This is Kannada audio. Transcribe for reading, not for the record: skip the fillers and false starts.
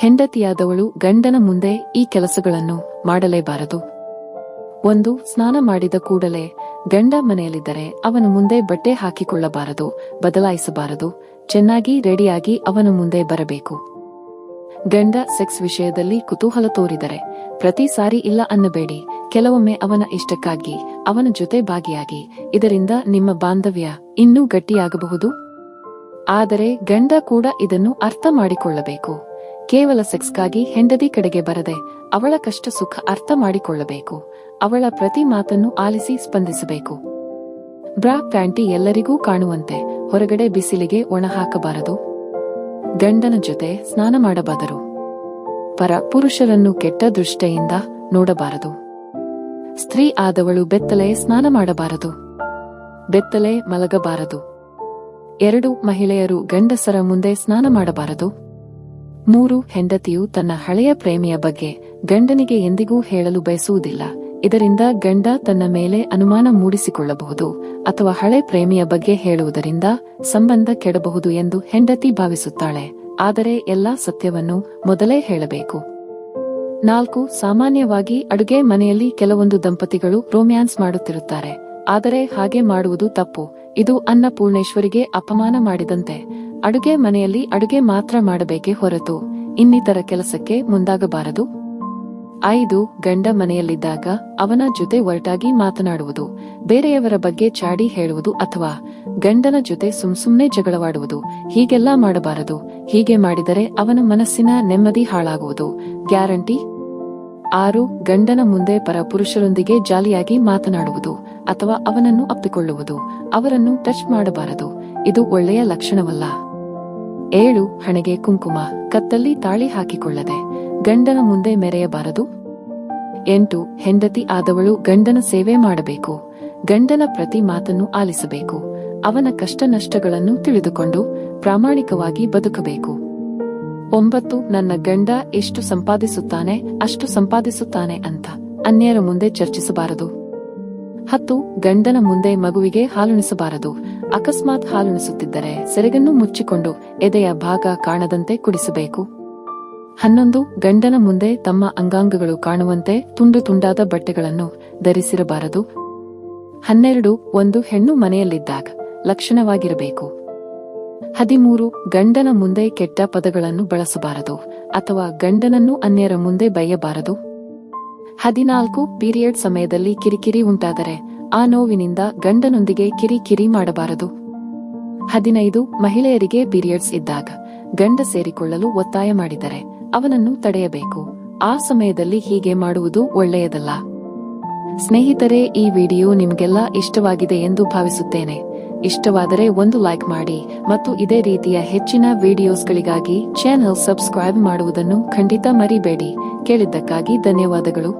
ಹೆಂಡತಿಯಾದವಳು ಗಂಡನ ಮುಂದೆ ಈ ಕೆಲಸಗಳನ್ನು ಮಾಡಲೇಬಾರದು. 1. ಸ್ನಾನ ಮಾಡಿದ ಕೂಡಲೇ ಗಂಡ ಮನೆಯಲ್ಲಿದ್ದರೆ ಅವನ ಮುಂದೆ ಬಟ್ಟೆ ಹಾಕಿಕೊಳ್ಳಬಾರದು, ಬದಲಾಯಿಸಬಾರದು. ಚೆನ್ನಾಗಿ ರೆಡಿಯಾಗಿ ಅವನ ಮುಂದೆ ಬರಬೇಕು. ಗಂಡ ಸೆಕ್ಸ್ ವಿಷಯದಲ್ಲಿ ಕುತೂಹಲ ತೋರಿದರೆ ಪ್ರತಿ ಸಾರಿ ಇಲ್ಲ ಅನ್ನಬೇಡಿ. ಕೆಲವೊಮ್ಮೆ ಅವನ ಇಷ್ಟಕ್ಕಾಗಿ ಅವನ ಜೊತೆ ಭಾಗಿಯಾಗಿ. ಇದರಿಂದ ನಿಮ್ಮ ಬಾಂಧವ್ಯ ಇನ್ನೂ ಗಟ್ಟಿಯಾಗಬಹುದು. ಆದರೆ ಗಂಡ ಕೂಡ ಇದನ್ನು ಅರ್ಥ ಮಾಡಿಕೊಳ್ಳಬೇಕು. ಕೇವಲ ಸೆಕ್ಸ್ಗಾಗಿ ಹೆಂಡತಿ ಕಡೆಗೆ ಬರದೆ ಅವಳ ಕಷ್ಟ ಸುಖ ಅರ್ಥ ಮಾಡಿಕೊಳ್ಳಬೇಕು. ಅವಳ ಪ್ರತಿ ಮಾತನ್ನು ಆಲಿಸಿ ಸ್ಪಂದಿಸಬೇಕು. ಬ್ರಾ ಪ್ಯಾಂಟಿ ಎಲ್ಲರಿಗೂ ಕಾಣುವಂತೆ ಹೊರಗಡೆ ಬಿಸಿಲಿಗೆ ಒಣ ಹಾಕಬಾರದು. ಗಂಡನ ಜೊತೆ ಸ್ನಾನ ಮಾಡಬಾರದು. ಪರ ಪುರುಷರನ್ನು ಕೆಟ್ಟ ದೃಷ್ಟಿಯಿಂದ ನೋಡಬಾರದು. ಸ್ತ್ರೀ ಆದವಳು ಬೆತ್ತಲೆ ಸ್ನಾನ ಮಾಡಬಾರದು. ಬೆತ್ತಲೆ ಮಲಗಬಾರದು. 2. ಮಹಿಳೆಯರು ಗಂಡಸರ ಮುಂದೆ ಸ್ನಾನ ಮಾಡಬಾರದು. 3. ಹೆಂಡತಿಯು ತನ್ನ ಹಳೆಯ ಪ್ರೇಮಿಯ ಬಗ್ಗೆ ಗಂಡನಿಗೆ ಎಂದಿಗೂ ಹೇಳಲು ಬಯಸುವುದಿಲ್ಲ. ಇದರಿಂದ ಗಂಡ ತನ್ನ ಮೇಲೆ ಅನುಮಾನ ಮೂಡಿಸಿಕೊಳ್ಳಬಹುದು ಅಥವಾ ಹಳೆ ಪ್ರೇಮಿಯ ಬಗ್ಗೆ ಹೇಳುವುದರಿಂದ ಸಂಬಂಧ ಕೆಡಬಹುದು ಎಂದು ಹೆಂಡತಿ ಭಾವಿಸುತ್ತಾಳೆ. ಆದರೆ ಎಲ್ಲಾ ಸತ್ಯವನ್ನು ಮೊದಲೇ ಹೇಳಬೇಕು. 4. ಸಾಮಾನ್ಯವಾಗಿ ಅಡುಗೆ ಮನೆಯಲ್ಲಿ ಕೆಲವೊಂದು ದಂಪತಿಗಳು ರೊಮ್ಯಾನ್ಸ್ ಮಾಡುತ್ತಿರುತ್ತಾರೆ. ಆದರೆ ಹಾಗೆ ಮಾಡುವುದು ತಪ್ಪು. ಇದು ಅನ್ನಪೂರ್ಣೇಶ್ವರಿಗೆ ಅಪಮಾನ ಮಾಡಿದಂತೆ. ಅಡುಗೆ ಮನೆಯಲ್ಲಿ ಅಡುಗೆ ಮಾತ್ರ ಮಾಡಬೇಕೇ ಹೊರತು ಇನ್ನಿತರ ಕೆಲಸಕ್ಕೆ ಮುಂದಾಗಬಾರದು. 5. ಗಂಡ ಮನೆಯಲ್ಲಿದ್ದಾಗ ಅವನ ಜೊತೆ ಒರಟಾಗಿ ಮಾತನಾಡುವುದು, ಬೇರೆಯವರ ಬಗ್ಗೆ ಚಾಡಿ ಹೇಳುವುದು ಅಥವಾ ಗಂಡನ ಜೊತೆ ಸುಮ್ಸುಮ್ನೆ ಜಗಳವಾಡುವುದು ಹೀಗೆಲ್ಲಾ ಮಾಡಬಾರದು. ಹೀಗೆ ಮಾಡಿದರೆ ಅವನ ಮನಸ್ಸಿನ ನೆಮ್ಮದಿ ಹಾಳಾಗುವುದು ಗ್ಯಾರಂಟಿ. 6. ಗಂಡನ ಮುಂದೆ ಪರ ಪುರುಷರೊಂದಿಗೆ ಜಾಲಿಯಾಗಿ ಮಾತನಾಡುವುದು ಅಥವಾ ಅವನನ್ನು ಅಪ್ಪಿಕೊಳ್ಳುವುದು, ಅವರನ್ನು ಟಚ್ ಮಾಡಬಾರದು. ಇದು ಒಳ್ಳೆಯ ಲಕ್ಷಣವಲ್ಲ. 7. ಹಣೆಗೆ ಕುಂಕುಮ, ಕತ್ತಲ್ಲಿ ತಾಳಿ ಹಾಕಿಕೊಳ್ಳದೆ ಗಂಡನ ಮುಂದೆ ಮೆರೆಯಬಾರದು. 8. ಹೆಂಡತಿ ಆದವಳು ಗಂಡನ ಸೇವೆ ಮಾಡಬೇಕು. ಗಂಡನ ಪ್ರತಿ ಮಾತನ್ನು ಆಲಿಸಬೇಕು. ಅವನ ಕಷ್ಟ ನಷ್ಟಗಳನ್ನು ತಿಳಿದುಕೊಂಡು ಪ್ರಾಮಾಣಿಕವಾಗಿ ಬದುಕಬೇಕು. 9. ನನ್ನ ಗಂಡ ಎಷ್ಟು ಸಂಪಾದಿಸುತ್ತಾನೆ ಅಷ್ಟು ಸಂಪಾದಿಸುತ್ತಾನೆ ಅಂತ ಅನ್ಯರ ಮುಂದೆ ಚರ್ಚಿಸಬಾರದು. 10. ಗಂಡನ ಮುಂದೆ ಮಗುವಿಗೆ ಹಾಲುಣಿಸಬಾರದು. ಅಕಸ್ಮಾತ್ ಹಾಲುಣಿಸುತ್ತಿದ್ದರೆ ಸೆರಗನ್ನು ಮುಚ್ಚಿಕೊಂಡು ಎದೆಯ ಭಾಗ ಕಾಣದಂತೆ ಕುಡಿಸಬೇಕು. 11. ಗಂಡನ ಮುಂದೆ ತಮ್ಮ ಅಂಗಾಂಗಗಳು ಕಾಣುವಂತೆ ತುಂಡು ತುಂಡಾದ ಬಟ್ಟೆಗಳನ್ನು ಧರಿಸಿರಬಾರದು. 12. ಒಂದು ಹೆಣ್ಣು ಮನೆಯಲ್ಲಿದ್ದಾಗ ಲಕ್ಷಣವಾಗಿರಬೇಕು. 13. ಗಂಡನ ಮುಂದೆ ಕೆಟ್ಟ ಪದಗಳನ್ನು ಬಳಸಬಾರದು ಅಥವಾ ಗಂಡನನ್ನು ಅನ್ಯರ ಮುಂದೆ ಬೈಯಬಾರದು. 14. ಪೀರಿಯಡ್ ಸಮಯದಲ್ಲಿ ಕಿರಿಕಿರಿ ಉಂಟಾದರೆ ಆ ನೋವಿನಿಂದ ಗಂಡನೊಂದಿಗೆ ಕಿರಿಕಿರಿ ಮಾಡಬಾರದು. 15. ಮಹಿಳೆಯರಿಗೆ ಪೀರಿಯಡ್ಸ್ ಇದ್ದಾಗ ಗಂಡ ಸೇರಿಕೊಳ್ಳಲು ಒತ್ತಾಯ ಮಾಡಿದರೆ ಅವನನ್ನು ತಡೆಯಬೇಕು. ಆ ಸಮಯದಲ್ಲಿ ಹೀಗೆ ಮಾಡುವುದು ಒಳ್ಳೆಯದಲ್ಲ. ಸ್ನೇಹಿತರೆ, ಈ ವಿಡಿಯೋ ನಿಮಗೆಲ್ಲ ಇಷ್ಟವಾಗಿದೆ ಎಂದು ಭಾವಿಸುತ್ತೇನೆ. ಇಷ್ಟವಾದರೆ ಒಂದು ಲೈಕ್ ಮಾಡಿ ಮತ್ತು ಇದೇ ರೀತಿಯ ಹೆಚ್ಚಿನ ವಿಡಿಯೋಸ್ಗಳಿಗಾಗಿ ಚಾನೆಲ್ ಸಬ್ಸ್ಕ್ರೈಬ್ ಮಾಡುವುದನ್ನು ಖಂಡಿತ ಮರಿಬೇಡಿ. ಕೇಳಿದ್ದಕ್ಕಾಗಿ ಧನ್ಯವಾದಗಳು.